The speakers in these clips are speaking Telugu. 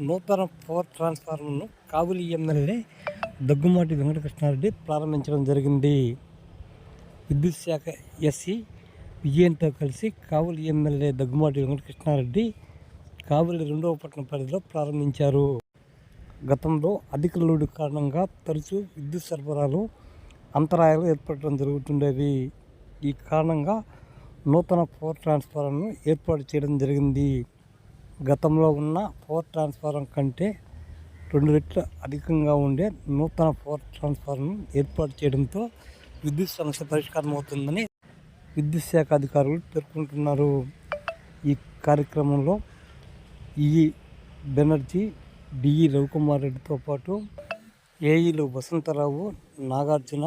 నూతన పవర్ ట్రాన్స్ఫార్మర్ను కావలి ఎమ్మెల్యే దగ్గుమాటి వెంకటకృష్ణారెడ్డి ప్రారంభించడం జరిగింది. విద్యుత్ శాఖ ఎస్సీ విజయంతో కలిసి కావలి ఎమ్మెల్యే దగ్గుమాటి వెంకటకృష్ణారెడ్డి కావలి 2వ పట్టణ పరిధిలో ప్రారంభించారు. గతంలో అధిక లోడు కారణంగా తరచూ విద్యుత్ సరఫరాలో అంతరాయాలు ఏర్పడటం జరుగుతుండేవి. ఈ కారణంగా నూతన పవర్ ట్రాన్స్ఫార్మర్ను ఏర్పాటు చేయడం జరిగింది. గతంలో ఉన్న పవర్ ట్రాన్స్ఫార్మర్ కంటే 2 రెట్లు అధికంగా ఉండే నూతన పవర్ ట్రాన్స్ఫార్మర్ను ఏర్పాటు చేయడంతో విద్యుత్ సమస్య పరిష్కారం అవుతుందని విద్యుత్ శాఖ అధికారులు పేర్కొంటున్నారు. ఈ కార్యక్రమంలో ఈఈ బెనర్జీ, డిఈ రవికుమార్ రెడ్డితో పాటు ఏఈలు వసంతరావు, నాగార్జున,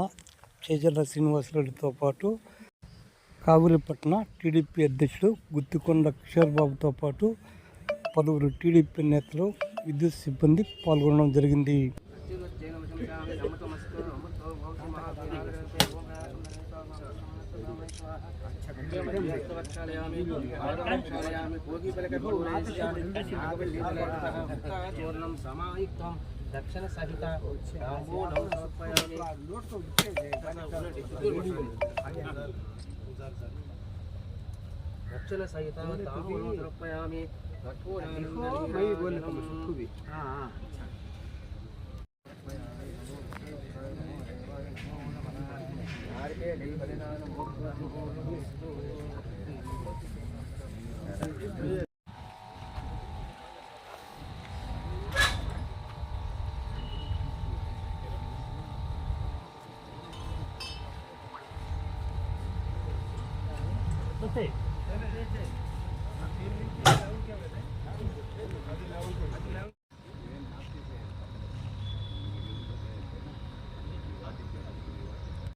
చేజర్ల శ్రీనివాసరెడ్డితో పాటు కావలి పట్టణ టీడీపీ అధ్యక్షుడు గుత్తికొండ కిషోర్బాబుతో పాటు పలువురు టీడీపీ నేతలు, విద్యుత్ సిబ్బంది పాల్గొనడం జరిగింది. దక్షిణ సహిత దక్షిణ సహిత సమర్పయామి.